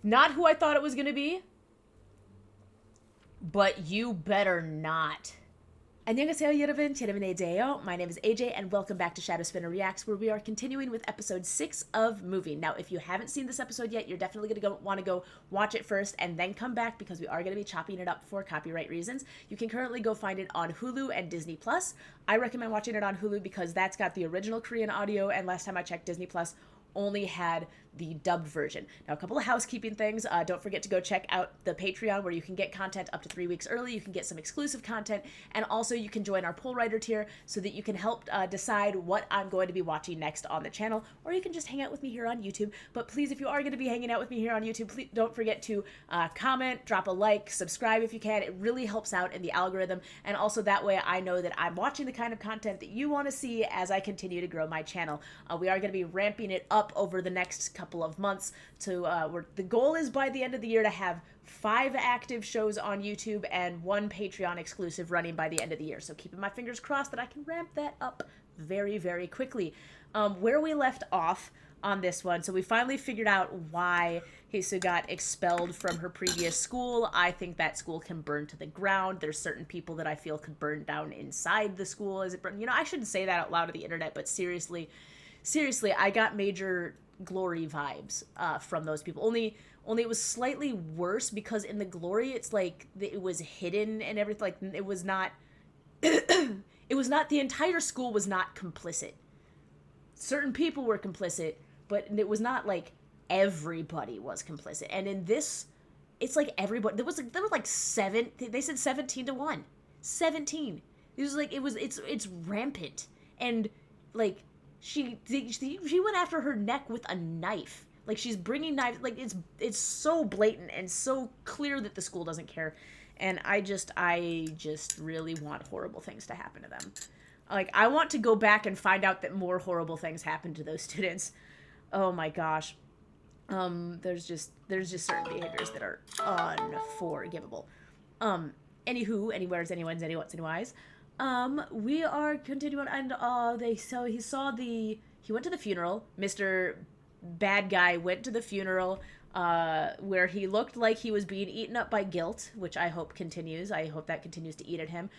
Not who I thought it was gonna be, but you better not. 안녕하세요 여러분, 제레미네이제요. My name is AJ and welcome back to Shadow Spinner Reacts, where we are continuing with episode 6 of Moving. Now, if you haven't seen this episode yet, you're definitely going to want to go watch it first and then come back because we are going to be chopping it up for copyright reasons. You can currently go find it on Hulu and Disney Plus. I recommend watching it on Hulu because that's got the original Korean audio, and last time I checked, Disney Plus only had the dubbed version. Now, a couple of housekeeping things. Don't forget to go check out the Patreon, where you can get content up to 3 weeks early. You can get some exclusive content, and also you can join our poll writer tier so that you can help decide what I'm going to be watching next on the channel, or you can just hang out with me here on YouTube. But please, if you are going to be hanging out with me here on YouTube, please don't forget to comment, drop a like, subscribe if you can. It really helps out in the algorithm, and also that way I know that I'm watching the kind of content that you want to see as I continue to grow my channel. We are going to be ramping it up over the next couple of months to where the goal is by the end of the year to have 5 active shows on YouTube and 1 Patreon exclusive running by the end of the year. So keeping my fingers crossed that I can ramp that up very, very quickly. Where we left off on this one, so we finally figured out why Hisu got expelled from her previous school. I think that school can burn to the ground. There's certain people that I feel could burn down inside the school as it burned. You know, I shouldn't say that out loud to the internet, but seriously, I got major Glory vibes from those people. Only it was slightly worse because in the Glory, it's like it was hidden and everything. Like, it was not. It was not. The entire school was not complicit. Certain people were complicit, but it was not like everybody was complicit. And in this, it's like everybody. There were like 7. They said 17 to 1. 17. It was like it's rampant, and like. She went after her neck with a knife. Like, she's bringing knives. Like, it's so blatant and so clear that the school doesn't care. And I just really want horrible things to happen to them. Like, I want to go back and find out that more horrible things happen to those students. Oh my gosh. There's just certain behaviors that are unforgivable. Anywho, anywheres, anyone's, anyone's, anyways. We are continuing, and he went to the funeral. Mr. Bad Guy went to the funeral, where he looked like he was being eaten up by guilt, which I hope continues. I hope that continues to eat at him.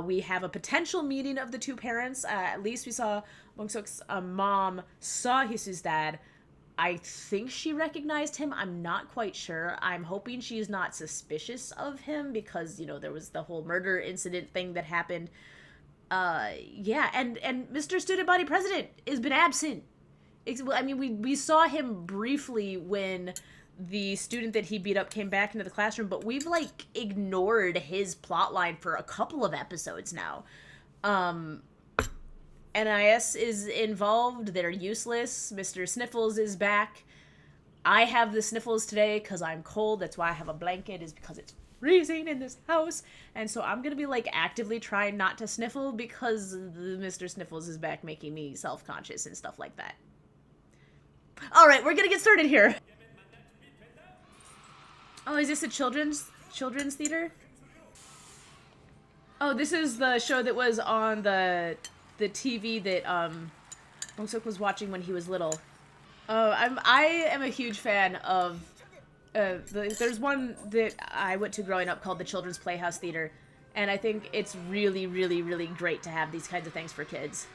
We have a potential meeting of the 2 parents. At least we saw Bong-suk's mom saw Hisu's dad. I think she recognized him. I'm not quite sure. I'm hoping she's not suspicious of him because, you know, there was the whole murder incident thing that happened. Yeah, and Mr. Student Body President has been absent. I mean, we saw him briefly when the student that he beat up came back into the classroom, but we've, like, ignored his plotline for a couple of episodes now. NIS is involved. They're useless. Mr. Sniffles is back. I have the sniffles today because I'm cold. That's why I have a blanket, is because it's freezing in this house. And so I'm going to be, like, actively trying not to sniffle because Mr. Sniffles is back making me self-conscious and stuff like that. All right, we're going to get started here. Oh, is this a children's theater? Oh, this is the show that was on the TV that Bong-suk was watching when he was little. I am a huge fan of there's one that I went to growing up called the Children's Playhouse Theater, and I think it's really, really, really great to have these kinds of things for kids.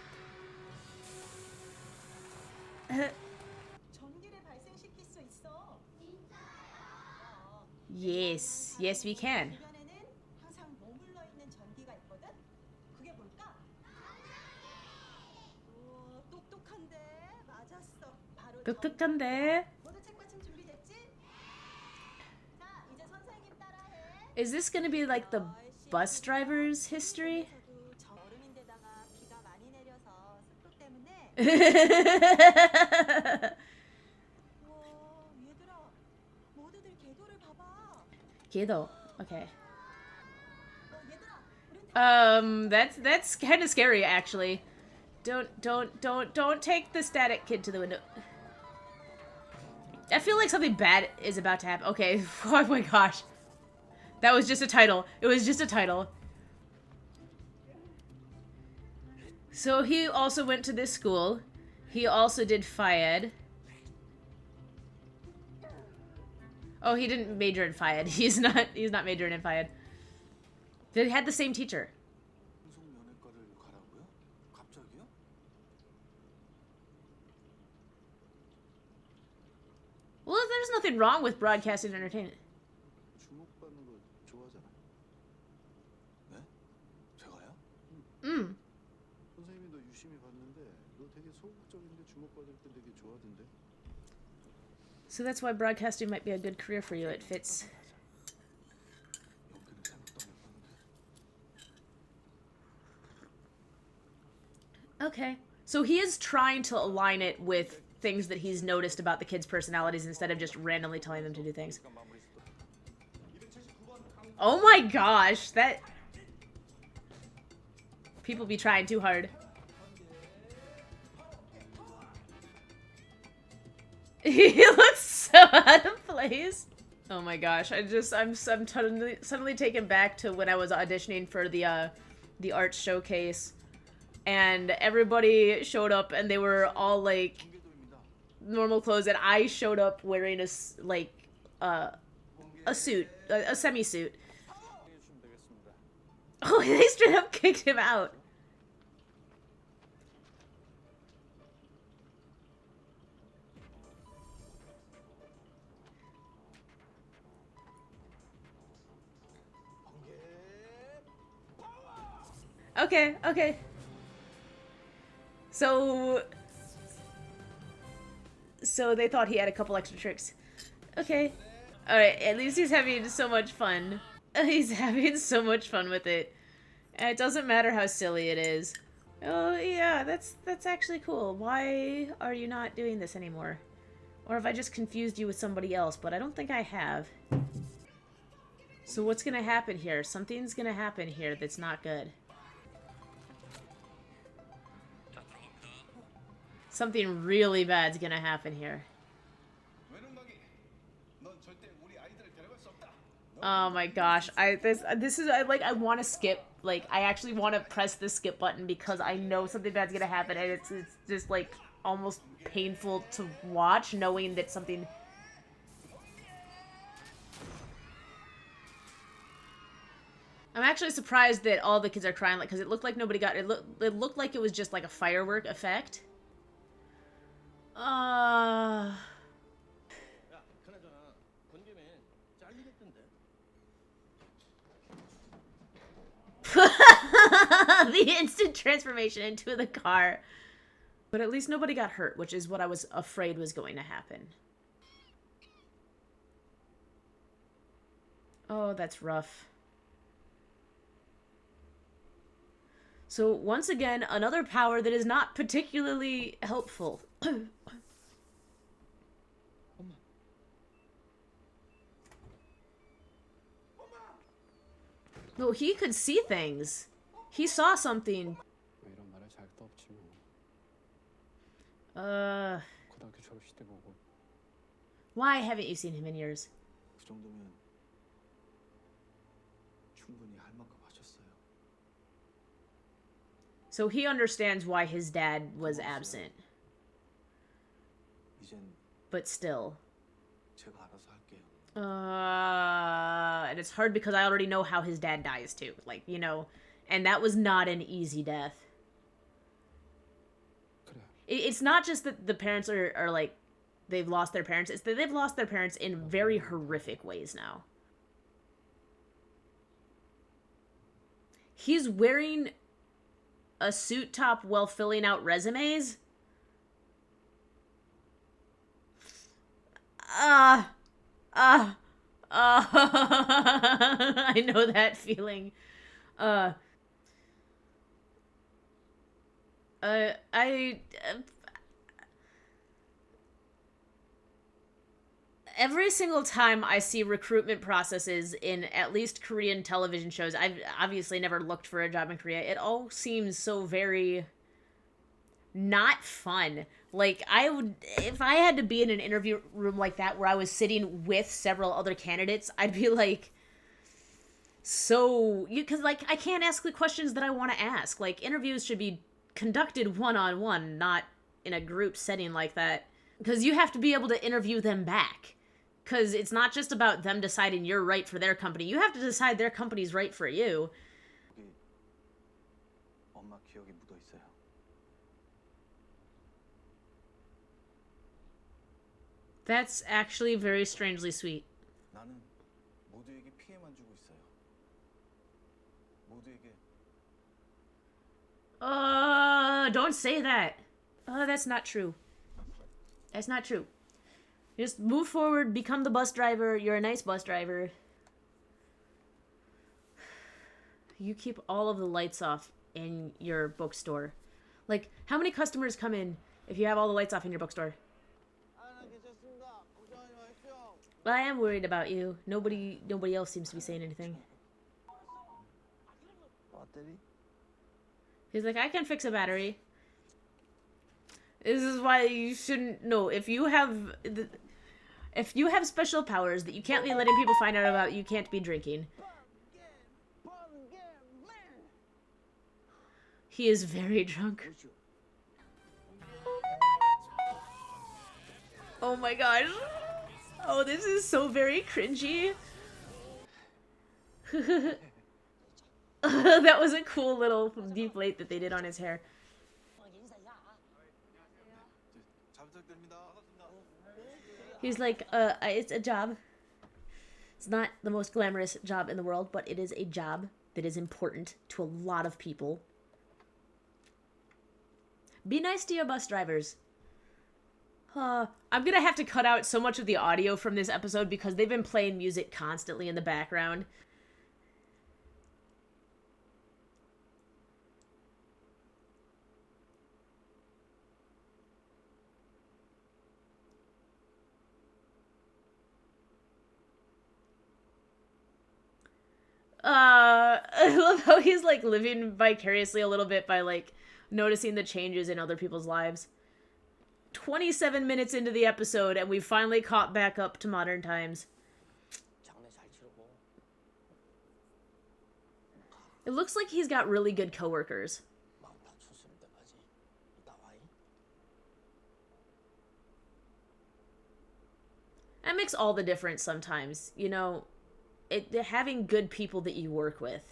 Yes, we can. 똑똑한데. Is this gonna be like the bus driver's history? Gedo. Okay. That's kind of scary, actually. Don't take the static kid to the window. I feel like something bad is about to happen. Okay. Oh my gosh. That was just a title. It was just a title. So he also went to this school. He also did Fayed. Oh, he didn't major in Phi-Ed. He's not majoring in Phi-Ed. They had the same teacher. Well, there's nothing wrong with broadcasting entertainment. Mm. So that's why broadcasting might be a good career for you. It fits. Okay. So he is trying to align it with things that he's noticed about the kids' personalities instead of just randomly telling them to do things. Oh my gosh, that... People be trying too hard. He looks so out of place. Oh my gosh, I'm suddenly taken back to when I was auditioning for the art showcase, and everybody showed up and they were all like normal clothes, and I showed up wearing a suit, a semi-suit. Oh, they straight up kicked him out. Okay, okay. So they thought he had a couple extra tricks. Okay. Alright, at least he's having so much fun. He's having so much fun with it. And it doesn't matter how silly it is. Oh, yeah, that's actually cool. Why are you not doing this anymore? Or have I just confused you with somebody else? But I don't think I have. So what's gonna happen here? Something's gonna happen here that's not good. Something really bad's gonna happen here. Oh my gosh, I want to skip. Like, I actually want to press the skip button because I know something bad's gonna happen, and it's just like almost painful to watch, knowing that something. I'm actually surprised that all the kids are crying, like, because it looked like nobody got it. It looked like it was just like a firework effect. The instant transformation into the car. But at least nobody got hurt, which is what I was afraid was going to happen. Oh, that's rough. So, once again, another power that is not particularly helpful. No, he could see things. He saw something. Why haven't you seen him in years? So he understands why his dad was absent. But still. And it's hard because I already know how his dad dies too. Like, you know, and that was not an easy death. It's not just that the parents are like, they've lost their parents. It's that they've lost their parents in very horrific ways now. He's wearing a suit top while filling out resumes? I know that feeling. Every single time I see recruitment processes in at least Korean television shows, I've obviously never looked for a job in Korea, it all seems so very not fun. Like, if I had to be in an interview room like that where I was sitting with several other candidates, I'd be like, because, like, I can't ask the questions that I want to ask. Like, interviews should be conducted one-on-one, not in a group setting like that. Because you have to be able to interview them back. Because it's not just about them deciding you're right for their company. You have to decide their company's right for you. 여기 엄마 기억이 묻어 있어요. That's actually very strangely sweet. 나는 모두에게 피해만 주고 있어요. 모두에게 Don't say that. That's not true. That's not true. Just move forward, become the bus driver. You're a nice bus driver. You keep all of the lights off in your bookstore. Like, how many customers come in if you have all the lights off in your bookstore? Well, I am worried about you. Nobody else seems to be saying anything. 배터리? He's like, I can fix a battery. This is why you shouldn't know. If you have special powers that you can't be letting people find out about, you can't be drinking. He is very drunk. Oh my gosh. Oh, this is so very cringy. That was a cool little deflate that they did on his hair. He's like, it's a job. It's not the most glamorous job in the world, but it is a job that is important to a lot of people. Be nice to your bus drivers. I'm gonna have to cut out so much of the audio from this episode because they've been playing music constantly in the background. I love how he's like living vicariously a little bit by like noticing the changes in other people's lives. 27 minutes into the episode and we've finally caught back up to modern times. It looks like he's got really good coworkers. That makes all the difference sometimes, you know, having good people that you work with.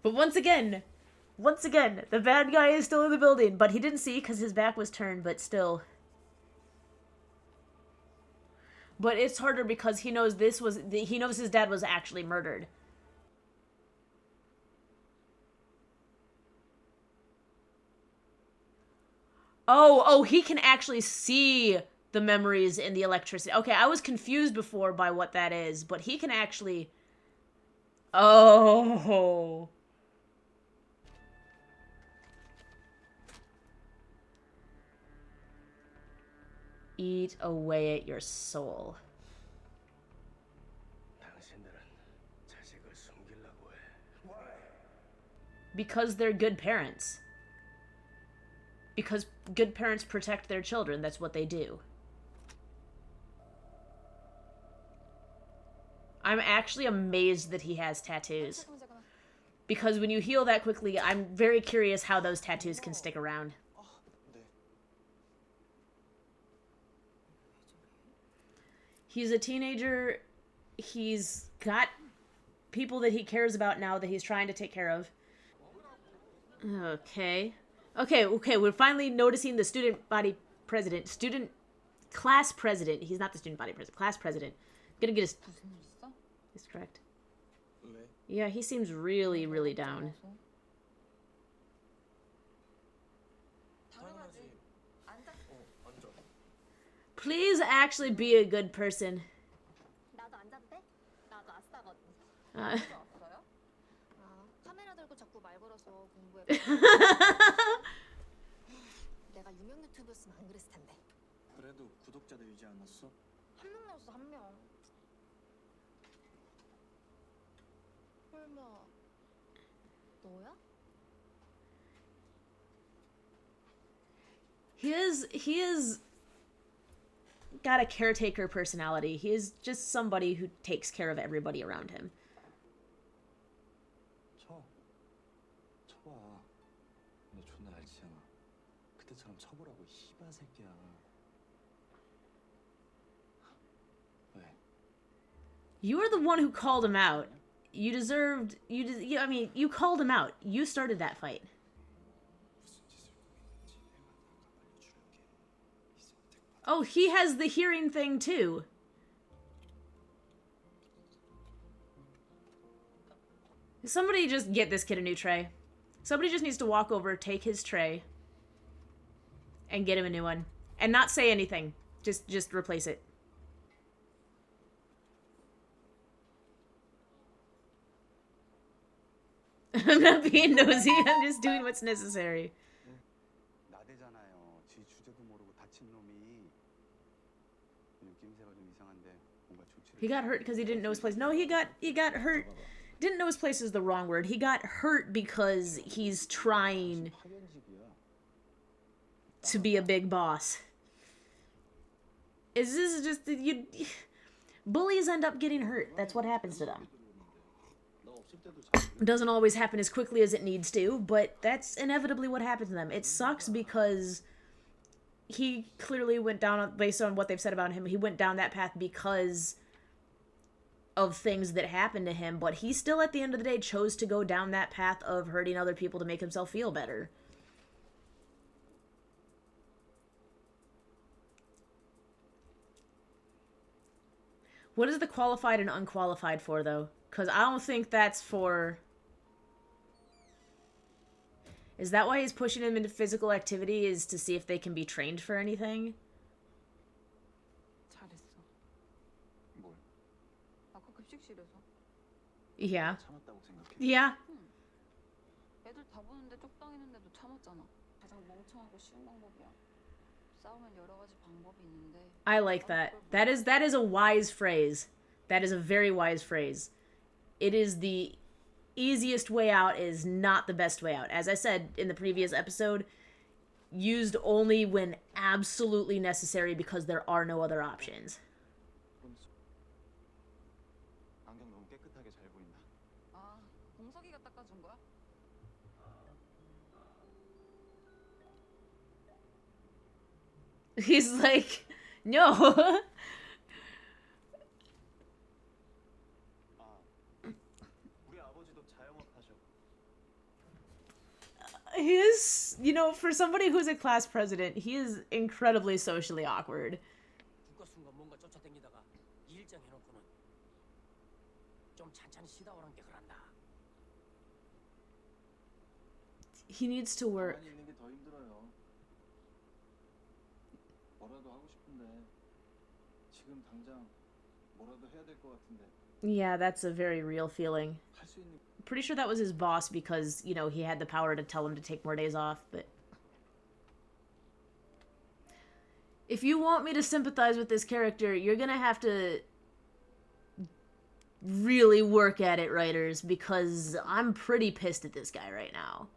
But once again, the bad guy is still in the building, but he didn't see because his back was turned, but still. But it's harder because he knows he knows his dad was actually murdered. Oh, he can actually see the memories in the electricity. Okay, I was confused before by what that is, but he can actually... Oh... Eat away at your soul. Because they're good parents. Because good parents protect their children. That's what they do. I'm actually amazed that he has tattoos. Because when you heal that quickly, I'm very curious how those tattoos can stick around. He's a teenager. He's got people that he cares about now that he's trying to take care of. Okay, we're finally noticing the student class president. He's not the student body president, class president. Gonna get his... Is correct. Yeah, he seems really, really down. Please actually be a good person. 내가 유명 유튜버였으면 안 그랬을 텐데. 그래도 구독자들 이지 않았어? 한 명 나왔어, 한 명. 설마 너야? He is got a caretaker personality. He is just somebody who takes care of everybody around him. 쳐봐. 너 존나 알지잖아. 그때처럼 쳐보라고 씨발 새끼야. 왜? You were the one who called him out. You deserved. I mean, you called him out. You started that fight. Oh, he has the hearing thing too. Somebody just get this kid a new tray. Somebody just needs to walk over, take his tray, and get him a new one. And not say anything. Just replace it. I'm not being nosy. I'm just doing what's necessary. 나대잖아요. 지 주제도 모르고 다친 놈이. 낌새가 좀 이상한데 뭔가 조치를. He got hurt because he didn't know his place. No, he got hurt. Didn't know his place is the wrong word. He got hurt because he's trying to be a big boss. Is this just you? Bullies end up getting hurt. That's what happens to them. Doesn't always happen as quickly as it needs to, but that's inevitably what happens to them. It sucks because he clearly went down, based on what they've said about him, he went down that path because of things that happened to him, but he still, at the end of the day, chose to go down that path of hurting other people to make himself feel better. What is the qualified and unqualified for, though? Because I don't think that's for... Is that why he's pushing him into physical activity, is to see if they can be trained for anything? 잘했어. 뭘? 아까 급식실에서. Yeah. 참았다고 생각해. Yeah. 애들 다 보는데 쪽당했는데도 참았잖아. 가장 멍청하고 쉬운 방법이야. 싸우면 여러 가지 방법이 있는데. I like that. That is a wise phrase. That is a very wise phrase. It is the easiest way out is not the best way out. As I said in the previous episode, used only when absolutely necessary because there are no other options. 안경 너무 깨끗하게 잘 보인다. 아, 공석이가 닦아준 거야? He's like, no. 우리 아버지도 자영업하셔. He is, you know, for somebody who's a class president, he is incredibly socially awkward. 국가 순간 뭔가 쫓아다니다가 일정 해놓고는 좀 찬찬히 쉬다 오란 게 그런다. He needs to work. 가만히 있는 게 더 힘들어요. 뭐라도 하고 싶은데 지금 당장 뭐라도 해야 될 것 같은데 Yeah, that's a very real feeling. 할 수 있는. Pretty sure that was his boss because, you know, he had the power to tell him to take more days off, but... If you want me to sympathize with this character, you're gonna have to really work at it, writers, because I'm pretty pissed at this guy right now.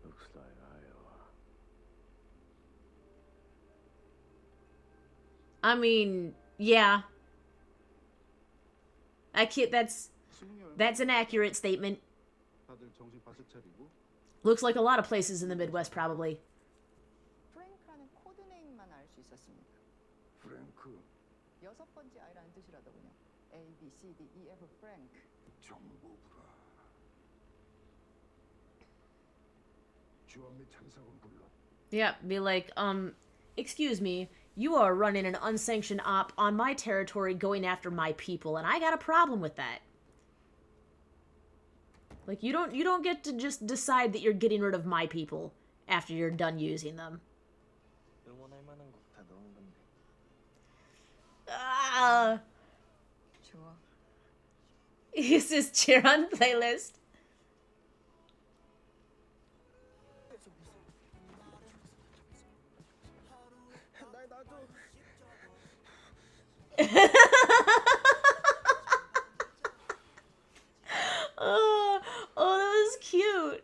Looks like I mean, yeah. I can't, that's an accurate statement. 다들 정신 바짝 차리고. Looks like a lot of places in the Midwest, probably. 프랭크라는 코드네임만 알 수 있었습니다. 프랭크 여섯 번째 아이라는 뜻이라더군요. A, B, C, D, E, F, 프랭크. 정보부라. 지원 및 찬성은 물론 Yeah, be like, excuse me, you are running an unsanctioned op on my territory going after my people, and I got a problem with that. Like, you don't get to just decide that you're getting rid of my people after you're done using them. 응원할 만한 곡 다 넣은 건데. Ah, 좋아. this is cheer on playlist. 날 놔줘. Oh, oh, that was cute.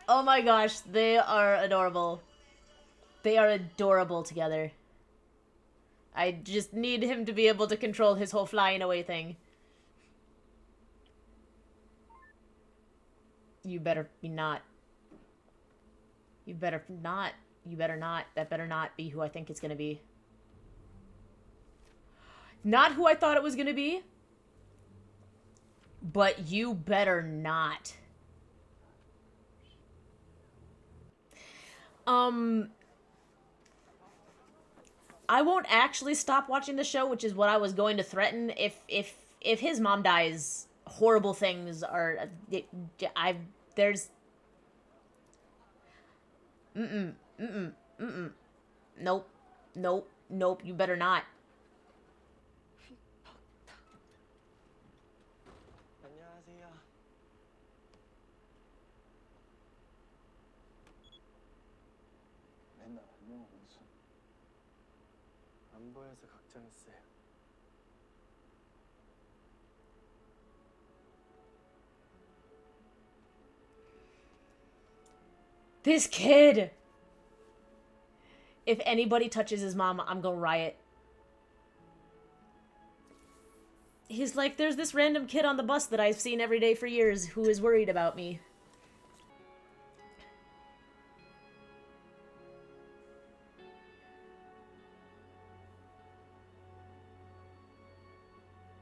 Oh my gosh, they are adorable. They are adorable together. I just need him to be able to control his whole flying away thing. You better be not. You better not. You better not. That better not be who I think it's gonna be. Not who I thought it was gonna be. But you better not. I won't actually stop watching the show, which is what I was going to threaten. If his mom dies, horrible things are. There's. Nope, nope, nope. You better not. 안녕하세요. 맨날 안녕하고 있어. 안 보여서 걱정했어요. This kid. If anybody touches his mom, I'm gonna riot. He's like, there's this random kid on the bus that I've seen every day for years who is worried about me.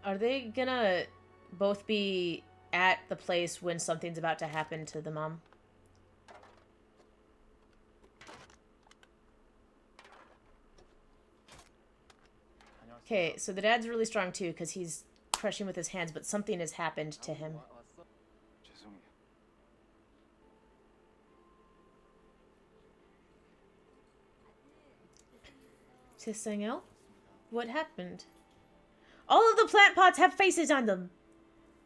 Are they gonna both be at the place when something's about to happen to the mom? Okay, so the dad's really strong too because he's crushing with his hands, but something has happened to him. 왔어? 죄송해요. Tisangel? What happened? All of the plant pots have faces on them!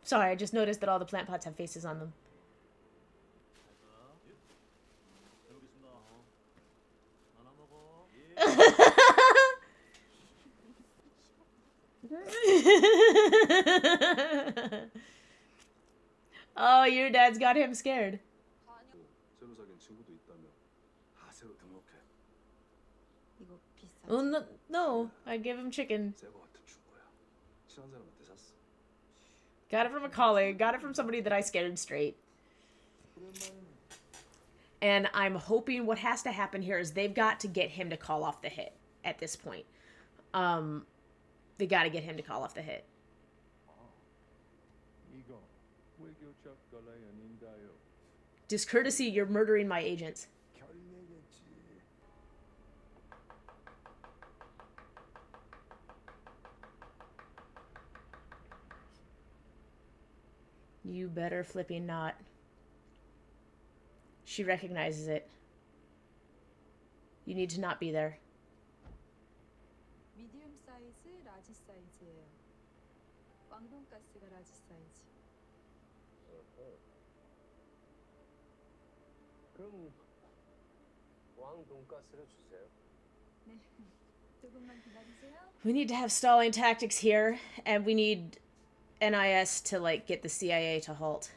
Sorry, I just noticed that all the plant pots have faces on them. Oh, your dad's got him scared. 새로 사귄 친구도 있다며 하세로 등록해. 이거 비싸. Oh, no, no, I give him chicken. 새거 같은 준 거야. 친한 사람한테 샀어. Got it from a colleague. Got it from somebody that I scared straight. And I'm hoping what has to happen here is they've got to get him to call off the hit at this point. They got to get him to call off the hit. 이거 외교적 거래 아닌가요? Discourtesy, you're murdering my agents. 결례겠지. You better flipping not. She recognizes it. You need to not be there. 미디움 사이즈, 라지 사이즈예요. 왕돈가스가 라지 사이즈. 그럼 왕 돈가스를 주세요. 네. 조금만 기다리세요. We need to have stalling tactics here, and we need NIS to, like, get the CIA to halt.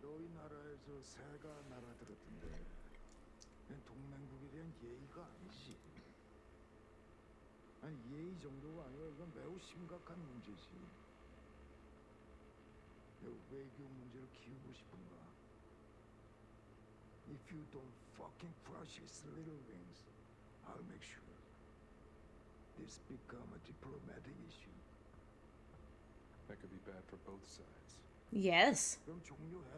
너희 나라에서 새가 날아들었던데 동맹국에 대한 예의가 아니지. 아니 예의 정도가 아니라 이건 매우 심각한 문제지. 너 외교 문제를 키우고 싶은가? If you don't fucking crush his little wings, I'll make sure this become a diplomatic issue. That could be bad for both sides. Yes. 그럼 종료해.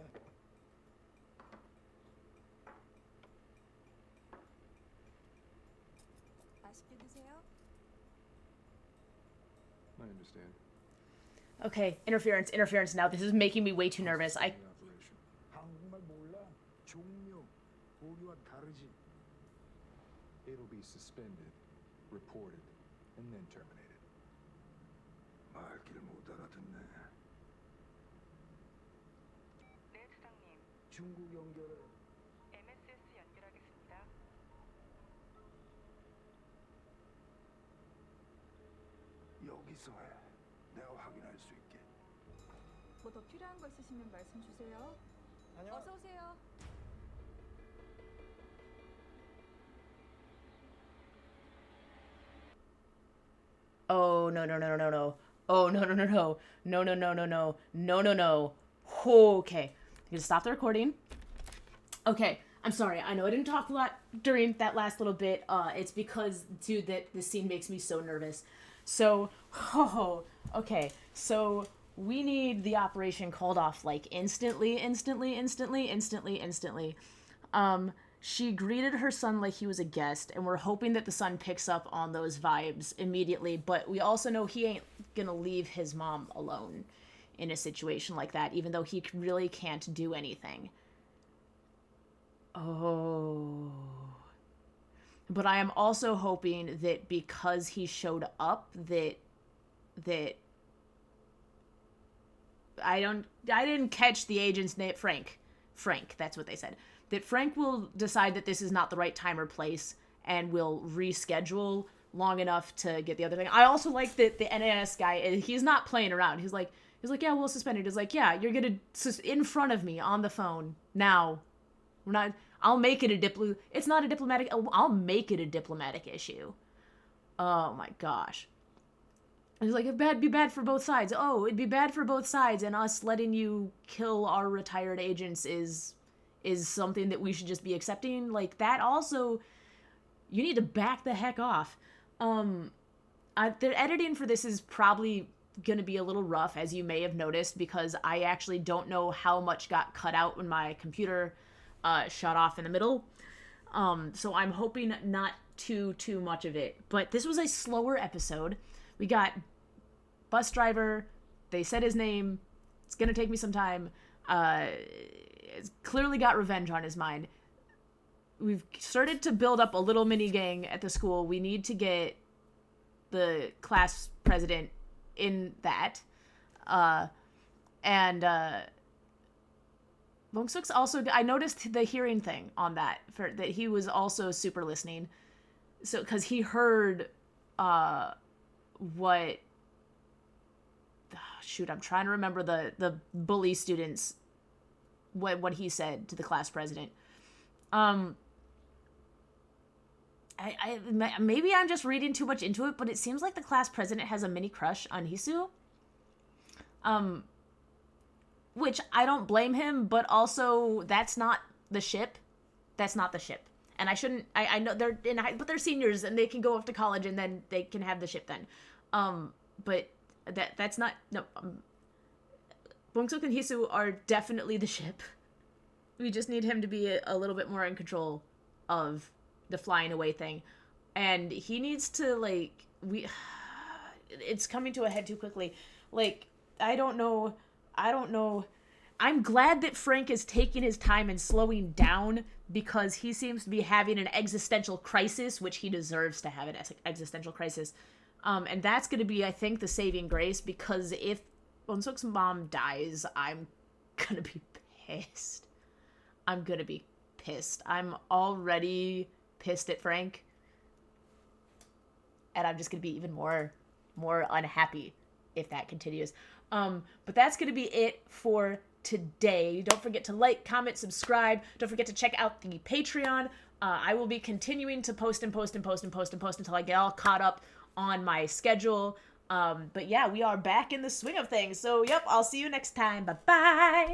맛있게 드세요. I understand. Okay, interference, interference now. This is making me way too nervous. The operation. 한국말 몰라? 종료. 보류와 다르지. It'll be suspended, reported, and then terminated. 말귀를 못 알아듣네. 네, 부장님. 중국 연결해. MSS 연결하겠습니다. 여기서 해. 내가 확인할 수 있게. 뭐 더 필요한 거 있으시면 말씀 주세요. 어서 오세요. Oh, no, no, no, no, no, no. Oh, no, no, no, no. No, no, no, no, no. No, no, no. Okay. I'm gonna stop the recording. Okay. I'm sorry. I know I didn't talk a lot during that last little bit. It's because, dude, that this scene makes me so nervous. So, okay. So, we need the operation called off, like, instantly. She greeted her son like he was a guest, and we're hoping that the son picks up on those vibes immediately, but we also know he ain't gonna leave his mom alone in a situation like that, even though he really can't do anything. Oh. But I am also hoping that because he showed up, that I didn't catch the agent's name. Frank, that's what they said. That Frank will decide that this is not the right time or place and will reschedule long enough to get the other thing. I also like that the NIS guy, he's not playing around. He's like, yeah, we'll suspend it. He's like, yeah, you're gonna in front of me on the phone now. We're not. I'll make it a It's not a diplomatic. I'll make it a diplomatic issue. Oh my gosh. He's like, it'd be bad for both sides. Oh, it'd be bad for both sides, and us letting you kill our retired agents is something that we should just be accepting. Like, that also, you need to back the heck off. The editing for this is probably going to be a little rough, as you may have noticed, because I actually don't know how much got cut out when my computer shut off in the middle. So I'm hoping not too much of it. But this was a slower episode. We got bus driver. They said his name. It's going to take me some time. It's clearly got revenge on his mind. We've started to build up a little mini gang at the school. We need to get the class president in that. Bong-suk's also, I noticed the hearing thing on that, that he was also super listening. So, because he heard what, shoot, I'm trying to remember the bully students, what he said to the class president. Maybe I'm just reading too much into it, but it seems like the class president has a mini crush on Hisu. Which I don't blame him, but also that's not the ship. That's not the ship. And I know they're in high, but they're seniors and they can go off to college and then they can have the ship then. But that's not, no. Bong-suk and Hisu are definitely the ship. We just need him to be a little bit more in control of the flying away thing. And he needs to, like, it's coming to a head too quickly. Like, I don't know. I'm glad that Frank is taking his time and slowing down, because he seems to be having an existential crisis, which he deserves to have an existential crisis. And that's going to be, I think, the saving grace, because if Bong-suk's mom dies, I'm going to be pissed. I'm already pissed at Frank. And I'm just going to be even more unhappy if that continues. But that's going to be it for today. Don't forget to like, comment, subscribe. Don't forget to check out the Patreon. I will be continuing to post until I get all caught up on my schedule. But yeah, we are back in the swing of things. So, yep, I'll see you next time. Bye-bye.